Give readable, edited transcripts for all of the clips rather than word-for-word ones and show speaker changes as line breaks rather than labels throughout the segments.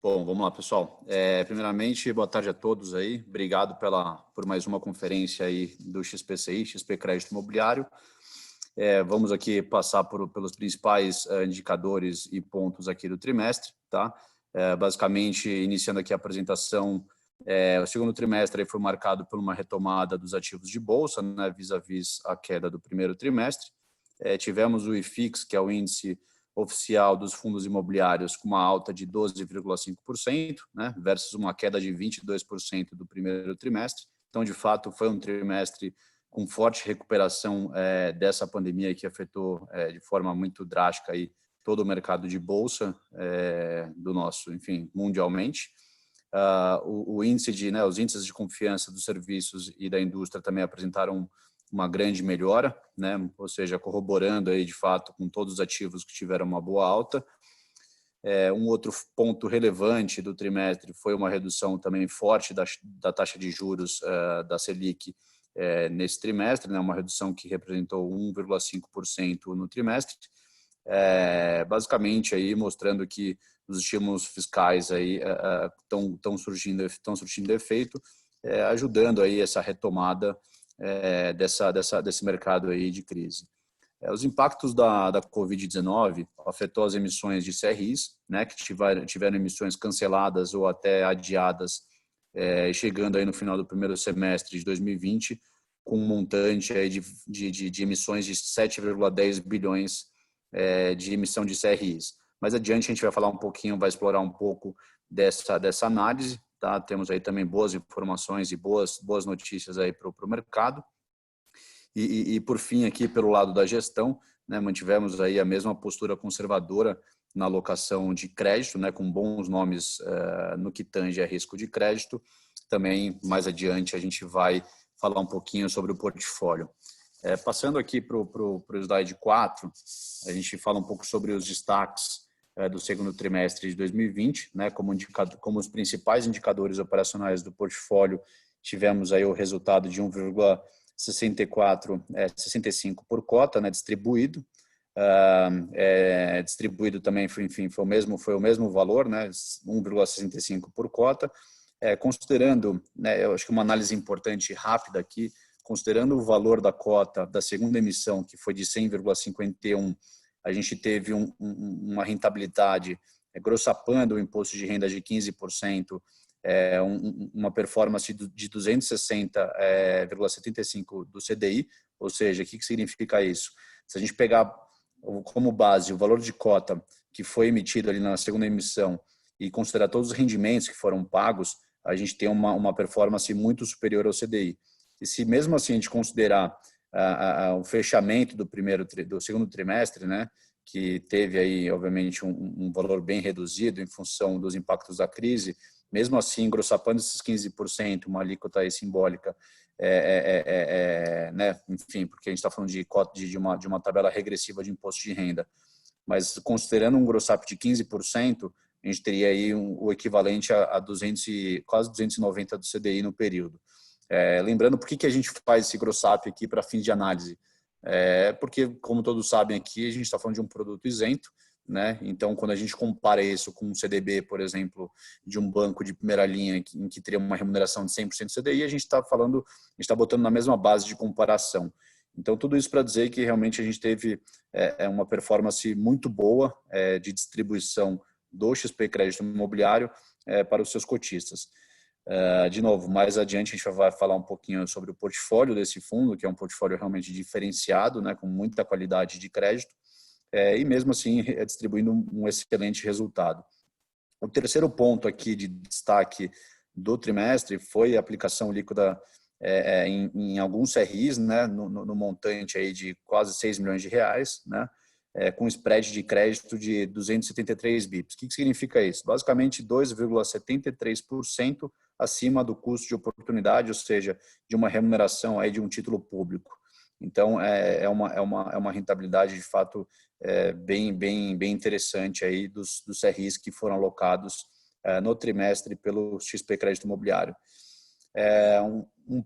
Bom, vamos lá, pessoal. Primeiramente, boa tarde a todos aí. Obrigado por mais uma conferência aí do XPCI, XP Crédito Imobiliário. Vamos aqui passar pelos principais indicadores e pontos aqui do trimestre, tá? Basicamente, iniciando aqui a apresentação, o segundo trimestre aí foi marcado por uma retomada dos ativos de bolsa, né, vis-à-vis a queda do primeiro trimestre. Tivemos o IFIX, que é o índice oficial dos fundos imobiliários, com uma alta de 12,5%, né, versus uma queda de 22% do primeiro trimestre. Então, de fato, foi um trimestre com forte recuperação dessa pandemia que afetou de forma muito drástica aí todo o mercado de bolsa do nosso, enfim, mundialmente. O índice os índices de confiança dos serviços e da indústria também apresentaram uma grande melhora, né? Ou seja, corroborando aí de fato com todos os ativos que tiveram uma boa alta. Um outro ponto relevante do trimestre foi uma redução também forte da taxa de juros da Selic nesse trimestre, né? Uma redução que representou 1,5% no trimestre, basicamente aí mostrando que os estímulos fiscais aí estão surtindo efeito, ajudando aí essa retomada desse mercado aí de crise. Os impactos da Covid-19 afetou as emissões de CRIs, né, que tiveram emissões canceladas ou até adiadas, chegando aí no final do primeiro semestre de 2020, com um montante aí de emissões de 7,10 bilhões de emissão de CRIs. Mais adiante a gente vai falar um pouquinho, vai explorar um pouco dessa análise. Tá? Temos aí também boas informações e boas notícias aí para o mercado. E por fim, aqui pelo lado da gestão, né, mantivemos aí a mesma postura conservadora na alocação de crédito, né, com bons nomes no que tange a risco de crédito. Também, mais adiante, a gente vai falar um pouquinho sobre o portfólio. Passando aqui para o slide 4, a gente fala um pouco sobre os destaques do segundo trimestre de 2020, né, como os principais indicadores operacionais do portfólio, tivemos aí o resultado de 1,65 por cota, né, distribuído. Distribuído também foi o mesmo valor, né, 1,65 por cota. Considerando, né, eu acho que uma análise importante e rápida aqui, considerando o valor da cota da segunda emissão, que foi de 100,51, a gente teve uma rentabilidade grossapando o imposto de renda de 15%, uma performance de 260,75 do CDI, ou seja, o que significa isso? Se a gente pegar como base o valor de cota que foi emitido ali na segunda emissão e considerar todos os rendimentos que foram pagos, a gente tem uma performance muito superior ao CDI. E se mesmo assim a gente considerar o fechamento do segundo trimestre, né, que teve aí, obviamente, um valor bem reduzido em função dos impactos da crise, mesmo assim, grossapando esses 15%, uma alíquota aí simbólica, né, enfim, porque a gente está falando de uma tabela regressiva de imposto de renda, mas considerando um grossap de 15%, a gente teria aí o equivalente a 200 quase 290 do CDI no período. Lembrando, por que a gente faz esse grossap aqui para fins de análise? Porque, como todos sabem aqui, a gente está falando de um produto isento, né? Então, quando a gente compara isso com um CDB, por exemplo, de um banco de primeira linha em que teria uma remuneração de 100% CDI, a gente está botando na mesma base de comparação. Então, tudo isso para dizer que realmente a gente teve uma performance muito boa de distribuição do XP Crédito Imobiliário para os seus cotistas. De novo, mais adiante a gente vai falar um pouquinho sobre o portfólio desse fundo, que é um portfólio realmente diferenciado, né, com muita qualidade de crédito, e mesmo assim distribuindo um excelente resultado. O terceiro ponto aqui de destaque do trimestre foi a aplicação líquida em alguns CRIs, né, no montante aí de quase 6 milhões de reais, né, com spread de crédito de 273 bips. O que significa isso? Basicamente 2,73% acima do custo de oportunidade, ou seja, de uma remuneração aí de um título público. Então, é uma rentabilidade, de fato, bem interessante aí dos CRIs que foram alocados no trimestre pelo XP Crédito Imobiliário.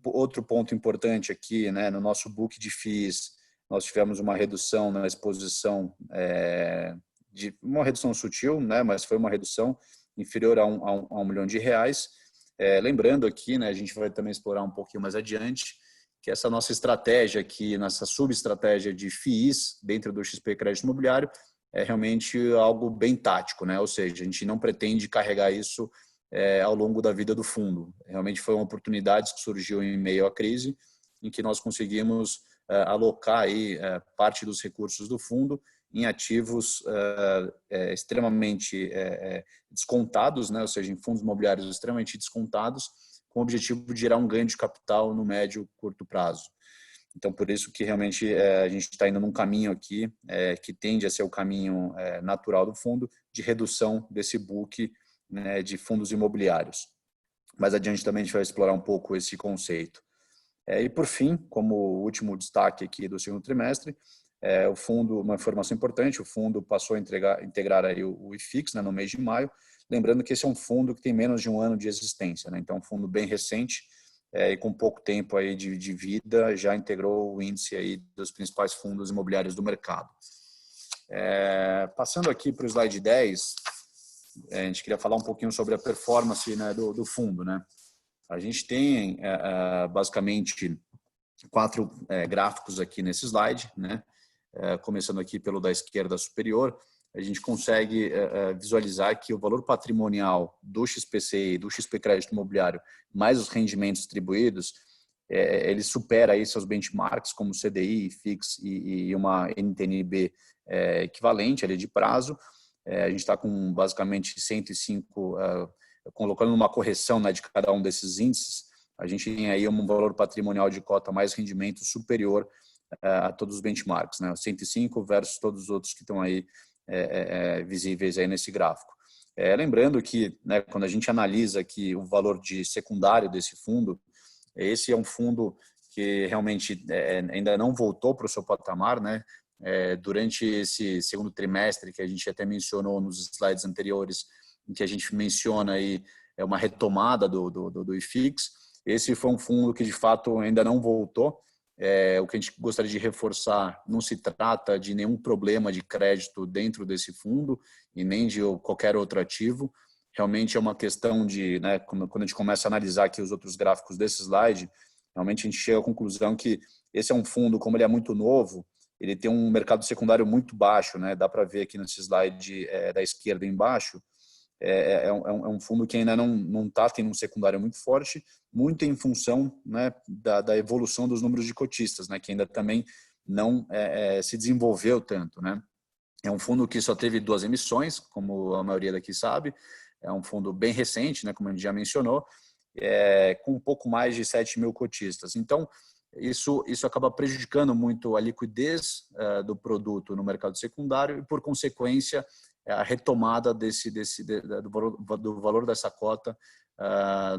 Outro ponto importante aqui, né, no nosso book de FIIs, nós tivemos uma redução na exposição, uma redução sutil, né, mas foi uma redução inferior a um milhão de reais. Lembrando aqui, né, a gente vai também explorar um pouquinho mais adiante, que essa nossa estratégia aqui, nossa subestratégia de FIIs dentro do XP Crédito Imobiliário é realmente algo bem tático, né? Ou seja, a gente não pretende carregar isso ao longo da vida do fundo. Realmente foi uma oportunidade que surgiu em meio à crise, em que nós conseguimos alocar aí parte dos recursos do fundo em ativos extremamente descontados, né? Ou seja, em fundos imobiliários extremamente descontados, com o objetivo de gerar um ganho de capital no médio e curto prazo. Então, por isso que realmente a gente está indo num caminho aqui que tende a ser o caminho natural do fundo de redução desse book, né, de fundos imobiliários. Mais adiante também a gente vai explorar um pouco esse conceito. E por fim, como último destaque aqui do segundo trimestre, o fundo, uma informação importante, o fundo passou a integrar aí o IFIX, né, no mês de maio, lembrando que esse é um fundo que tem menos de um ano de existência, né, então é um fundo bem recente e com pouco tempo aí de vida já integrou o índice aí dos principais fundos imobiliários do mercado. Passando aqui para o slide 10, a gente queria falar um pouquinho sobre a performance, né, do fundo, né. A gente tem basicamente 4 gráficos aqui nesse slide, né? Começando aqui pelo da esquerda superior, a gente consegue visualizar que o valor patrimonial do XPCI, do XP Crédito Imobiliário, mais os rendimentos distribuídos, ele supera aí seus benchmarks como CDI, FIX e uma NTN-B equivalente ali de prazo. A gente está com basicamente 105, colocando uma correção, né, de cada um desses índices, a gente tem aí um valor patrimonial de cota mais rendimento superior a todos os benchmarks, né? 105 versus todos os outros que estão aí visíveis aí nesse gráfico. Lembrando que, né, quando a gente analisa aqui o valor de secundário desse fundo, esse é um fundo que realmente ainda não voltou para o seu patamar, né? Durante esse segundo trimestre, que a gente até mencionou nos slides anteriores, em que a gente menciona aí uma retomada do IFIX, esse foi um fundo que de fato ainda não voltou. O que a gente gostaria de reforçar, não se trata de nenhum problema de crédito dentro desse fundo e nem de qualquer outro ativo. Realmente é uma questão de, né, quando a gente começa a analisar aqui os outros gráficos desse slide, realmente a gente chega à conclusão que esse é um fundo, como ele é muito novo, ele tem um mercado secundário muito baixo, né? Dá para ver aqui nesse slide da esquerda embaixo, é um fundo que ainda não está tendo um secundário muito forte, muito em função, né, da evolução dos números de cotistas, né, que ainda também não se desenvolveu tanto, né. É um fundo que só teve 2 emissões, como a maioria daqui sabe, é um fundo bem recente, né, como a gente já mencionou, com um pouco mais de 7 mil cotistas. Então, isso acaba prejudicando muito a liquidez do produto no mercado secundário e, por consequência, a retomada do valor dessa cota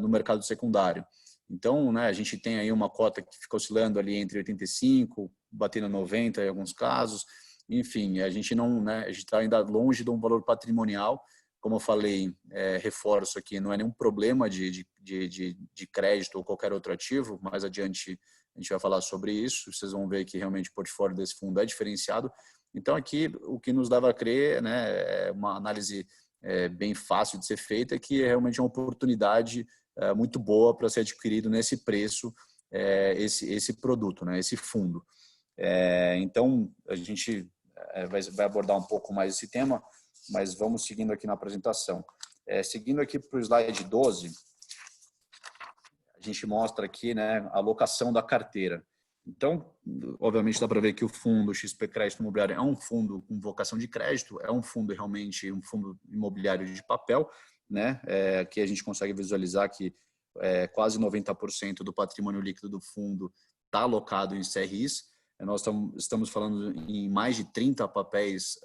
no mercado secundário. Então, né, a gente tem aí uma cota que fica oscilando ali entre 85, batendo 90 em alguns casos. Enfim, a gente não, né, a gente está ainda longe de um valor patrimonial. Como eu falei, reforço aqui, não é nenhum problema de crédito ou qualquer outro ativo. Mais adiante a gente vai falar sobre isso. Vocês vão ver que realmente o portfólio desse fundo é diferenciado. Então, aqui, o que nos dava a crer, né, é uma análise bem fácil de ser feita, que é realmente uma oportunidade muito boa para ser adquirido nesse preço, esse produto, né, esse fundo. Então, a gente vai abordar um pouco mais esse tema, mas vamos seguindo aqui na apresentação. Seguindo aqui para o slide 12, a gente mostra aqui, né, a alocação da carteira. Então, obviamente dá para ver que o fundo XP Crédito Imobiliário é um fundo com vocação de crédito, é um fundo realmente um fundo imobiliário de papel, né? Que a gente consegue visualizar que quase 90% do patrimônio líquido do fundo está alocado em CRIs. Nós estamos falando em mais de 30 papéis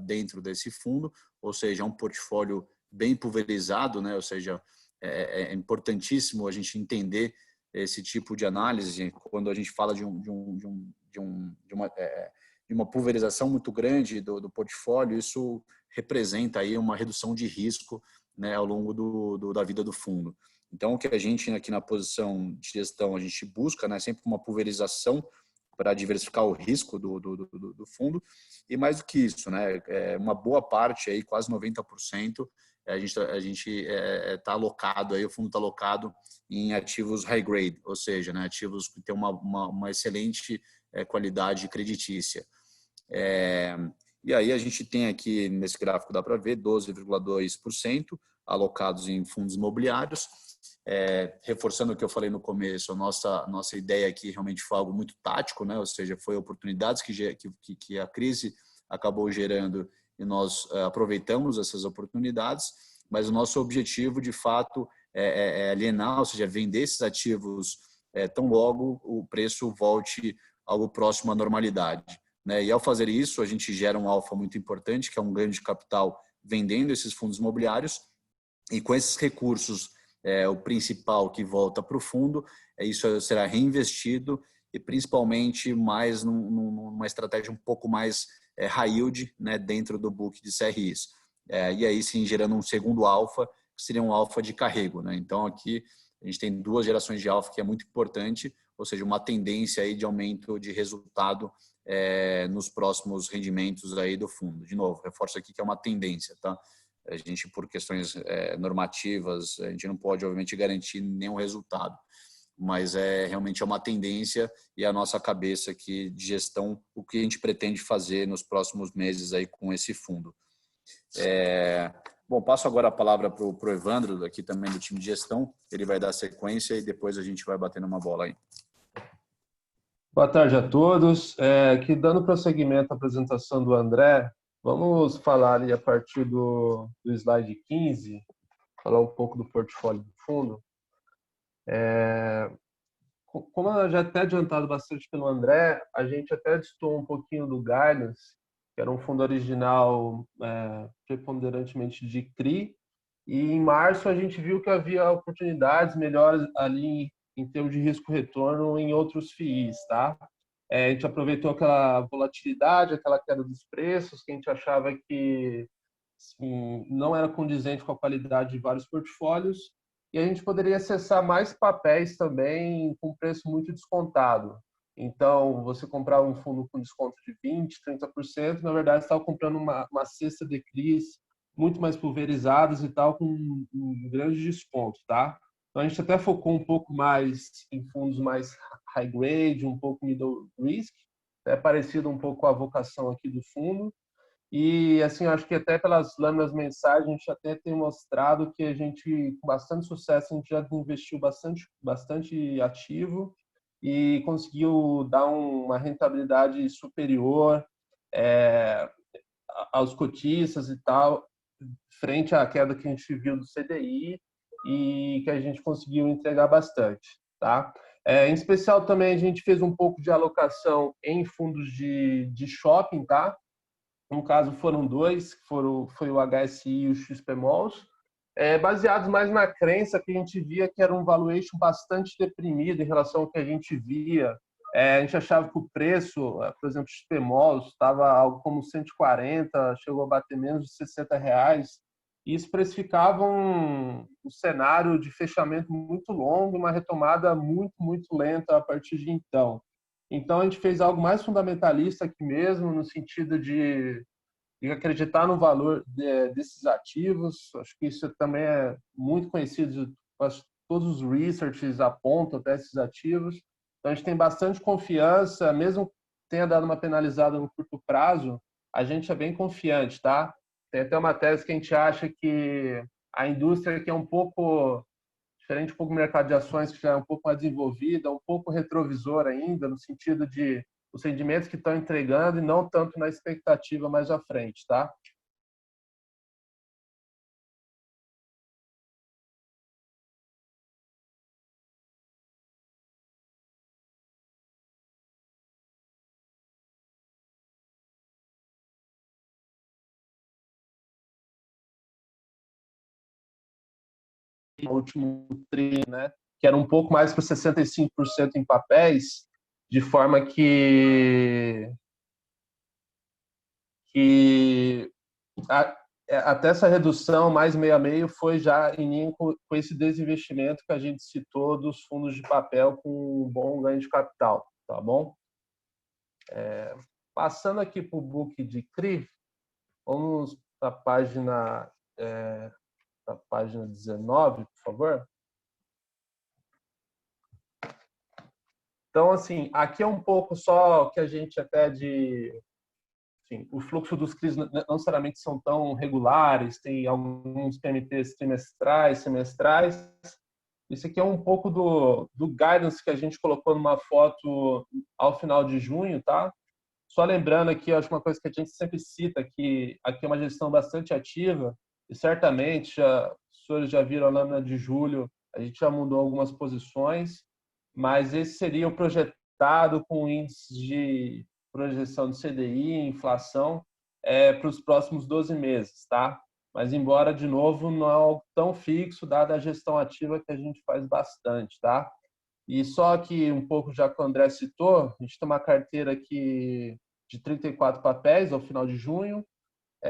dentro desse fundo, ou seja, é um portfólio bem pulverizado, né? Ou seja, é importantíssimo a gente entender esse tipo de análise quando a gente fala de uma pulverização muito grande do portfólio. Isso representa aí uma redução de risco, né, ao longo da vida do fundo. Então, o que a gente aqui na posição de gestão a gente busca, né, sempre uma pulverização para diversificar o risco do fundo, e mais do que isso, né, uma boa parte aí, quase 90%, a gente está alocado, aí, o fundo está alocado em ativos high grade, ou seja, né, ativos que têm uma excelente qualidade creditícia. E aí a gente tem aqui, nesse gráfico dá para ver, 12,2% alocados em fundos imobiliários. Reforçando o que eu falei no começo, a nossa ideia aqui realmente foi algo muito tático, né? Ou seja, foi oportunidades que a crise acabou gerando e nós aproveitamos essas oportunidades, mas o nosso objetivo, de fato, é alienar, ou seja, vender esses ativos tão logo o preço volte algo próximo à normalidade, né? E ao fazer isso, a gente gera um alfa muito importante, que é um ganho de capital vendendo esses fundos imobiliários, e com esses recursos, o principal que volta para o fundo, isso será reinvestido e principalmente mais numa estratégia um pouco mais high yield, né, dentro do book de CRIs. E aí sim gerando um segundo alfa, que seria um alfa de carrego, né? Então aqui a gente tem duas gerações de alfa, que é muito importante, ou seja, uma tendência aí de aumento de resultado nos próximos rendimentos aí do fundo. De novo, reforço aqui que é uma tendência, tá? A gente, por questões normativas, a gente não pode, obviamente, garantir nenhum resultado, mas realmente é uma tendência e a nossa cabeça aqui de gestão, o que a gente pretende fazer nos próximos meses aí com esse fundo. Bom, passo agora a palavra para o Evandro, aqui também do time de gestão. Ele vai dar sequência e depois a gente vai batendo uma bola aí.
Boa tarde a todos. Aqui dando prosseguimento à apresentação do André, vamos falar ali a partir do slide 15, falar um pouco do portfólio do fundo. Como eu já até adiantado bastante pelo André, a gente até listou um pouquinho do Guidance, que era um fundo original preponderantemente de CRI, e em março a gente viu que havia oportunidades melhores ali em termos de risco-retorno em outros FIIs, tá? A gente aproveitou aquela volatilidade, aquela queda dos preços, que a gente achava que assim, não era condizente com a qualidade de vários portfólios, e a gente poderia acessar mais papéis também com preço muito descontado. Então, você comprar um fundo com desconto de 20%, 30%, na verdade, você estava comprando uma cesta de CRIs muito mais pulverizadas e tal, com um grande desconto, tá? Então, a gente até focou um pouco mais em fundos mais high grade, um pouco middle risk, é parecido um pouco com a vocação aqui do fundo. E, assim, acho que até pelas lâminas mensais, a gente até tem mostrado que a gente, com bastante sucesso, a gente já investiu bastante ativo e conseguiu dar uma rentabilidade superior aos cotistas e tal, frente à queda que a gente viu do CDI e que a gente conseguiu entregar bastante, tá? Em especial também a gente fez um pouco de alocação em fundos de shopping, tá? No caso foram dois, foi o HSI e o XPMOLs, baseados mais na crença que a gente via que era um valuation bastante deprimido em relação ao que a gente via. A gente achava que o preço, por exemplo, XPMOLs estava algo como 140, chegou a bater menos de R$ 60. E isso precificava um cenário de fechamento muito longo e uma retomada muito, muito lenta a partir de então. Então, a gente fez algo mais fundamentalista aqui mesmo, no sentido de acreditar no valor desses ativos. Acho que isso também é muito conhecido, todos os researches apontam até esses ativos. Então, a gente tem bastante confiança, mesmo que tenha dado uma penalizada no curto prazo, a gente é bem confiante, tá? Tem até uma tese que a gente acha que a indústria que é um pouco diferente, um pouco do mercado de ações, que já é um pouco mais desenvolvida, um pouco retrovisor ainda, no sentido de os rendimentos que estão entregando e não tanto na expectativa mais à frente, tá? O último tri, né, que era um pouco mais para 65% em papéis, de forma que até essa redução mais meio a meio foi já em linha com esse desinvestimento que a gente citou dos fundos de papel com um bom ganho de capital, tá bom? Passando aqui para o book de CRI, vamos para a página para a página 19, por favor. Então, assim, aqui é um pouco só que a gente até assim, o fluxo dos CRIs não necessariamente são tão regulares, tem alguns PMTs trimestrais, semestrais. Isso aqui é um pouco do guidance que a gente colocou numa foto ao final de junho, tá? Só lembrando aqui, acho que uma coisa que a gente sempre cita, que aqui é uma gestão bastante ativa, e certamente os senhores já viram a lâmina de julho, a gente já mudou algumas posições, mas esse seria o projetado com índices de projeção de CDI, inflação, para os próximos 12 meses, tá? Mas, embora, de novo, não é algo tão fixo, dada a gestão ativa que a gente faz bastante, tá? E só que, um pouco já que o André citou, a gente tem uma carteira aqui de 34 papéis ao final de junho.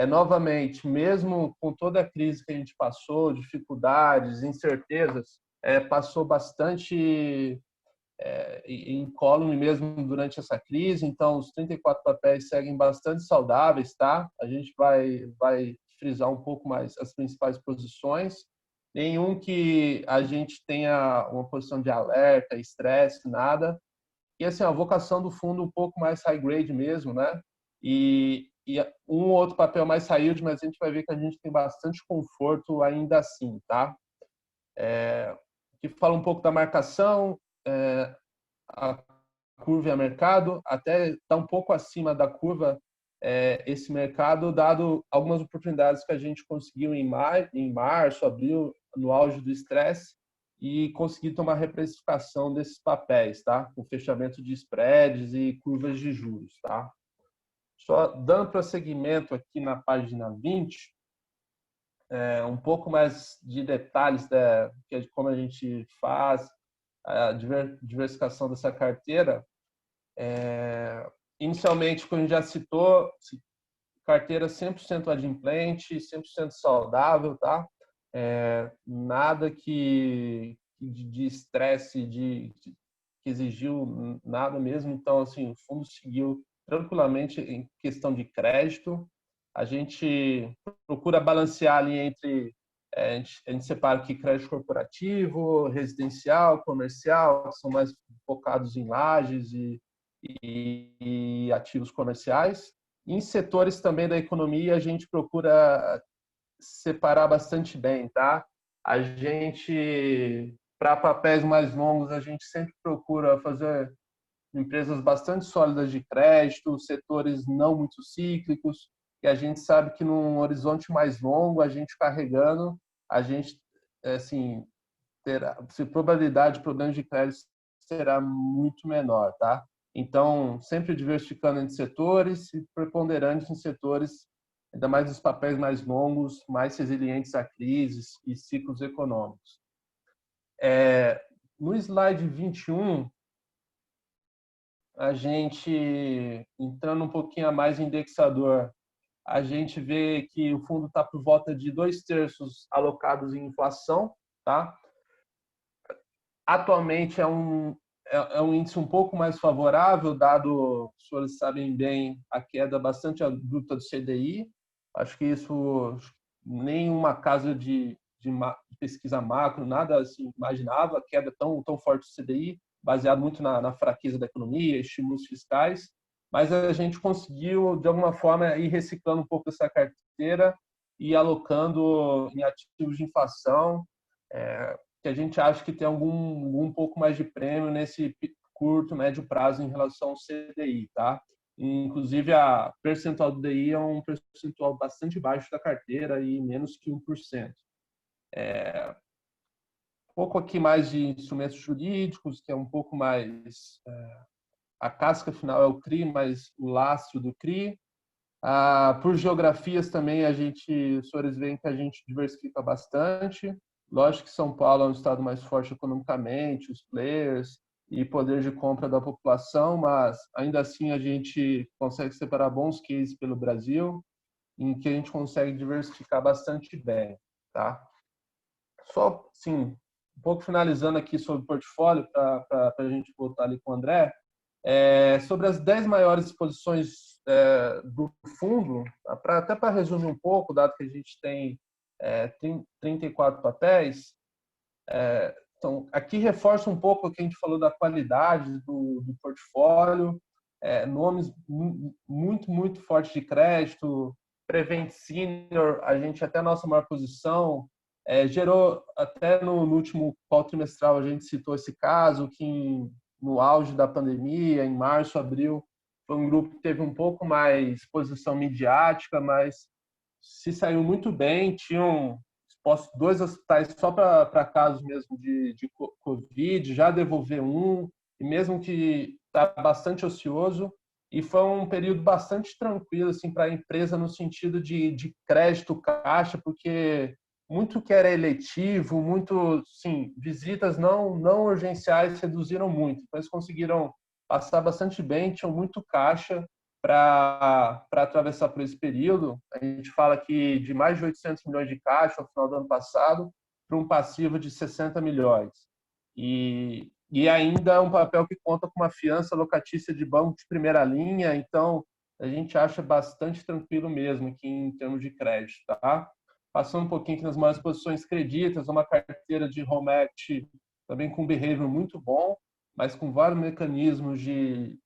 Novamente, mesmo com toda a crise que a gente passou, dificuldades, incertezas, passou bastante incólume mesmo durante essa crise. Então, os 34 papéis seguem bastante saudáveis, tá? A gente vai frisar um pouco mais as principais posições. Nenhum que a gente tenha uma posição de alerta, estresse, nada. E assim, a vocação do fundo um pouco mais high grade mesmo, né? E um ou outro papel mais high yield, mas a gente vai ver que a gente tem bastante conforto ainda assim, tá? Que fala um pouco da marcação, a curva e a mercado, até está um pouco acima da curva esse mercado, dado algumas oportunidades que a gente conseguiu em março, abril, no auge do estresse, e conseguir tomar reprecificação desses papéis, tá? Com fechamento de spreads e curvas de juros, tá? Só dando prosseguimento aqui na página 20, um pouco mais de detalhes de como a gente faz a diversificação dessa carteira. Inicialmente, como a gente já citou, carteira 100% adimplente, 100% saudável, tá? Nada de estresse, que exigiu nada mesmo. Então, assim, o fundo seguiu tranquilamente em questão de crédito. A gente procura balancear ali entre a gente separa aqui crédito corporativo, residencial, comercial, que são mais focados em lajes e ativos comerciais. Em setores também da economia, a gente procura separar bastante bem, tá? A gente, para papéis mais longos, a gente sempre procura fazer empresas bastante sólidas de crédito, setores não muito cíclicos, e a gente sabe que num horizonte mais longo, a gente carregando, a gente, assim, terá, a probabilidade de problemas de crédito será muito menor, tá? Então, sempre diversificando entre setores e preponderante em setores, ainda mais os papéis mais longos, mais resilientes a crises e ciclos econômicos. No slide 21, a gente, entrando um pouquinho a mais em indexador, a gente vê que o fundo está por volta de 2/3 alocados em inflação, tá? Atualmente é um índice um pouco mais favorável, dado, os senhores sabem bem, a queda bastante abrupta do CDI. Acho que isso nenhuma casa de pesquisa macro, nada assim, imaginava a queda tão forte do CDI, baseado muito na fraqueza da economia, estímulos fiscais. Mas a gente conseguiu, de alguma forma, ir reciclando um pouco essa carteira e alocando em ativos de inflação, que a gente acha que tem um pouco mais de prêmio nesse curto, médio prazo em relação ao CDI, tá? Inclusive, a percentual do DI é um percentual bastante baixo da carteira e menos que 1%. Um pouco aqui mais de instrumentos jurídicos, que é um pouco mais... a casca final é o CRI, mas o lastro do CRI. Por geografias também, os senhores veem que a gente diversifica bastante. Lógico que São Paulo é um estado mais forte economicamente, os players e poder de compra da população, mas ainda assim a gente consegue separar bons cases pelo Brasil, em que a gente consegue diversificar bastante bem, tá? Só, sim, um pouco finalizando aqui sobre o portfólio, para a gente voltar ali com o André, sobre as 10 maiores exposições do fundo, até para resumir um pouco, dado que a gente tem tem 34 papéis. Então, aqui reforça um pouco o que a gente falou da qualidade do portfólio, nomes muito, muito fortes de crédito, Prevent Senior, a gente até a nossa maior posição, gerou, até no último call trimestral a gente citou esse caso, que no auge da pandemia, em março, abril, foi um grupo que teve um pouco mais exposição midiática, mas se saiu muito bem, tinham dois hospitais só para casos mesmo de Covid, já devolver um, e mesmo que está bastante ocioso, e foi um período bastante tranquilo assim, para a empresa no sentido de crédito, caixa, porque muito que era eletivo, muito, sim, visitas não urgenciais reduziram muito, então eles conseguiram passar bastante bem, tinham muito caixa para atravessar por esse período. A gente fala que de mais de 800 milhões de caixa ao final do ano passado para um passivo de 60 milhões. E ainda é um papel que conta com uma fiança locatícia de banco de primeira linha, então a gente acha bastante tranquilo mesmo aqui em termos de crédito, tá? Passando um pouquinho aqui nas maiores posições creditas, uma carteira de home equity também com behavior muito bom, mas com vários mecanismos de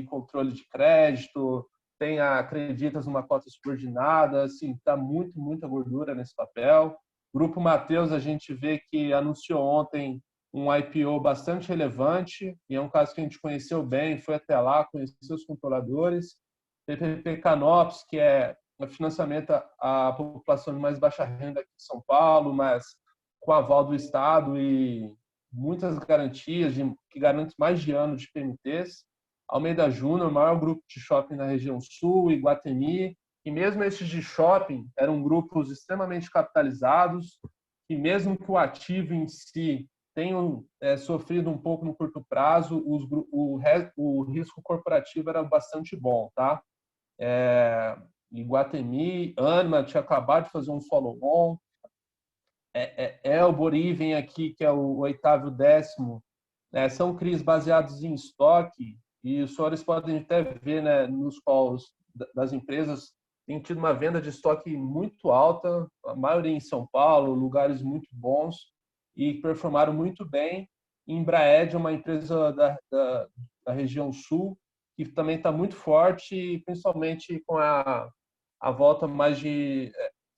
controle de crédito, tem acreditas numa cota subordinada, assim, está muita gordura nesse papel. Grupo Mateus, a gente vê que anunciou ontem um IPO bastante relevante, e é um caso que a gente conheceu bem, foi até lá, conheceu os controladores. PPP Canopes, que é um financiamento à população de mais baixa renda aqui de São Paulo, mas com aval do Estado e muitas garantias que garantem mais de ano de PMTs. Almeida Júnior, maior grupo de shopping na região sul, Iguatemi, e mesmo esses de shopping eram grupos extremamente capitalizados, e mesmo que o ativo em si tenha sofrido um pouco no curto prazo, o risco corporativo era bastante bom, tá? Iguatemi, Anima tinha acabado de fazer um follow-on, Elbor vem aqui, que é o oitavo e décimo, são CRIs baseados em estoque, e os senhores podem até ver, né, nos calls das empresas, tem tido uma venda de estoque muito alta, a maioria em São Paulo, lugares muito bons, e performaram muito bem. Embraed é uma empresa da região sul, que também está muito forte, principalmente com a volta mais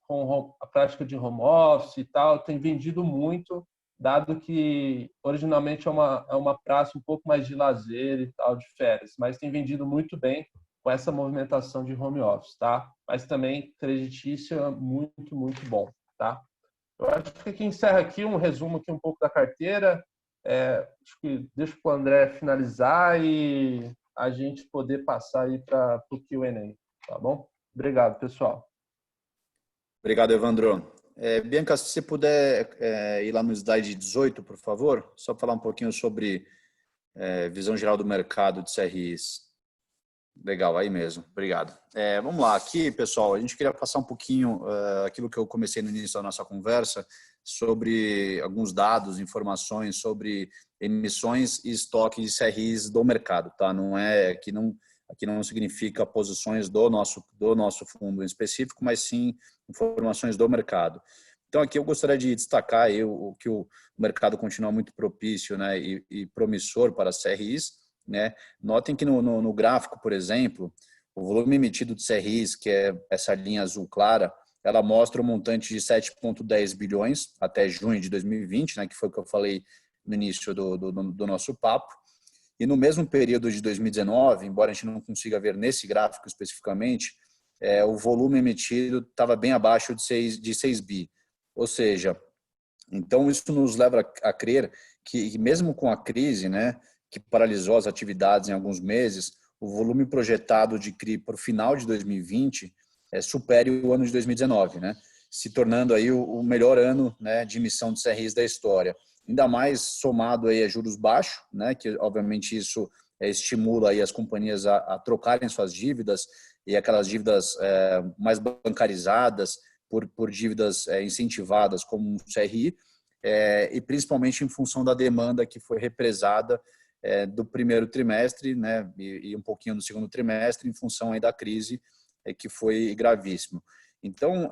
com a prática de home office e tal, tem vendido muito, dado que originalmente é uma praça um pouco mais de lazer e tal, de férias, mas tem vendido muito bem com essa movimentação de home office, tá? Mas também creditícia muito bom, tá? Eu acho que aqui encerra aqui um resumo aqui um pouco da carteira. Acho que deixo para o André finalizar e a gente poder passar aí para o Q&A, tá bom? Obrigado, pessoal.
Obrigado, Evandro. Bianca, se você puder ir lá no slide 18, por favor, só falar um pouquinho sobre visão geral do mercado de CRIs. Legal, aí mesmo. Obrigado. Vamos lá, aqui, pessoal, a gente queria passar um pouquinho aquilo que eu comecei no início da nossa conversa, sobre alguns dados, informações sobre emissões e estoque de CRIs do mercado, tá? Não é aqui não significa posições do nosso fundo em específico, mas sim informações do mercado. Então, aqui eu gostaria de destacar aí que o mercado continua muito propício, né, e promissor para as CRIs, né? Notem que no gráfico, por exemplo, o volume emitido de CRIs, que é essa linha azul clara, ela mostra um montante de 7,10 bilhões até junho de 2020, né, que foi o que eu falei no início do nosso papo. E no mesmo período de 2019, embora a gente não consiga ver nesse gráfico especificamente, o volume emitido estava bem abaixo de 6 bi. Ou seja, então isso nos leva a crer que mesmo com a crise, né, que paralisou as atividades em alguns meses, o volume projetado de CRI para o final de 2020 supere o ano de 2019, né, se tornando aí o melhor ano, né, de emissão de CRIs da história. Ainda mais somado aí a juros baixos, né, que obviamente isso estimula aí as companhias a trocarem suas dívidas e aquelas dívidas mais bancarizadas por dívidas incentivadas como um CRI, e principalmente em função da demanda que foi represada do primeiro trimestre, né, e um pouquinho do segundo trimestre, em função aí da crise que foi gravíssimo. Então,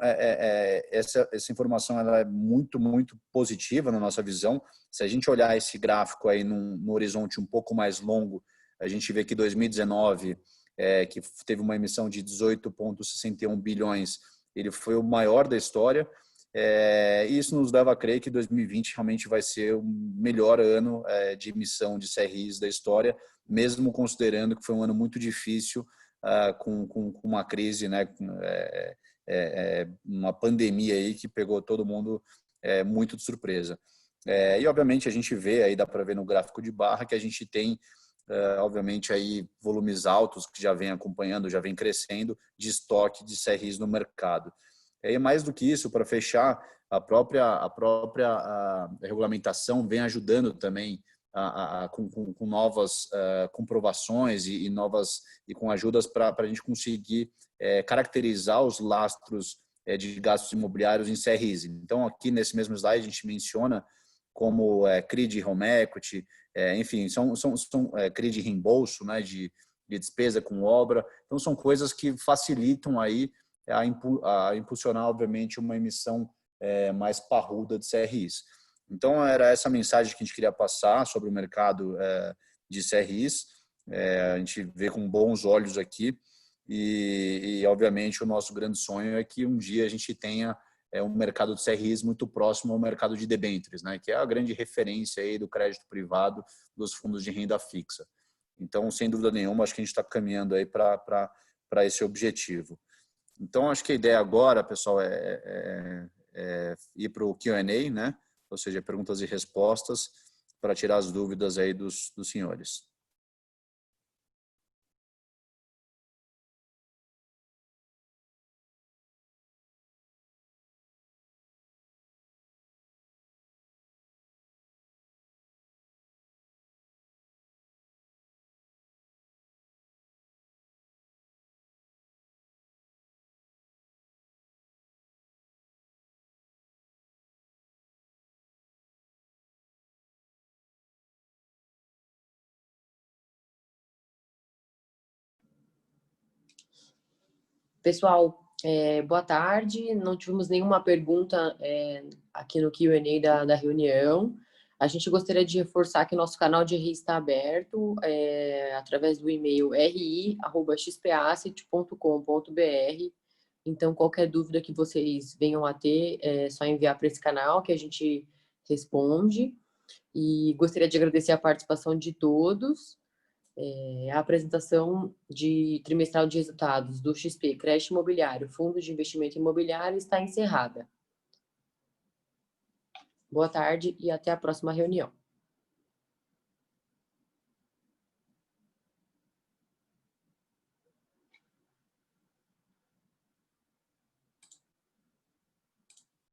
essa informação ela é muito, muito positiva na nossa visão. Se a gente olhar esse gráfico aí no horizonte um pouco mais longo, a gente vê que 2019, que teve uma emissão de 18,61 bilhões, ele foi o maior da história. E isso nos leva a crer que 2020 realmente vai ser o melhor ano de emissão de CRIs da história, mesmo considerando que foi um ano muito difícil, com uma crise, né, uma pandemia aí que pegou todo mundo muito de surpresa. E obviamente a gente vê aí, dá para ver no gráfico de barra, que a gente tem obviamente aí volumes altos que já vem acompanhando, já vem crescendo de estoque de CRIs no mercado. E mais do que isso, para fechar, a própria regulamentação vem ajudando também com novas comprovações e com ajudas para a gente conseguir caracterizar os lastros de gastos imobiliários em CRIs. Então, aqui nesse mesmo slide, a gente menciona como CRI de home equity, enfim, são CRI de reembolso, né, de despesa com obra. Então, são coisas que facilitam aí a impulsionar, obviamente, uma emissão mais parruda de CRIs. Então, era essa mensagem que a gente queria passar sobre o mercado de CRIs. A gente vê com bons olhos aqui e, obviamente, o nosso grande sonho é que um dia a gente tenha um mercado de CRIs muito próximo ao mercado de debêntures, né, que é a grande referência aí do crédito privado dos fundos de renda fixa. Então, sem dúvida nenhuma, acho que a gente está caminhando aí para esse objetivo. Então, acho que a ideia agora, pessoal, é ir para o Q&A, né? Ou seja, perguntas e respostas, para tirar as dúvidas aí dos senhores.
Pessoal, boa tarde. Não tivemos nenhuma pergunta aqui no Q&A da reunião. A gente gostaria de reforçar que nosso canal de RI está aberto através do e-mail ri@xpasset.com.br. Então, qualquer dúvida que vocês venham a ter, é só enviar para esse canal que a gente responde. E gostaria de agradecer a participação de todos. A apresentação trimestral de resultados do XP Crédito Imobiliário, Fundo de Investimento Imobiliário, está encerrada. Boa tarde e até a próxima reunião.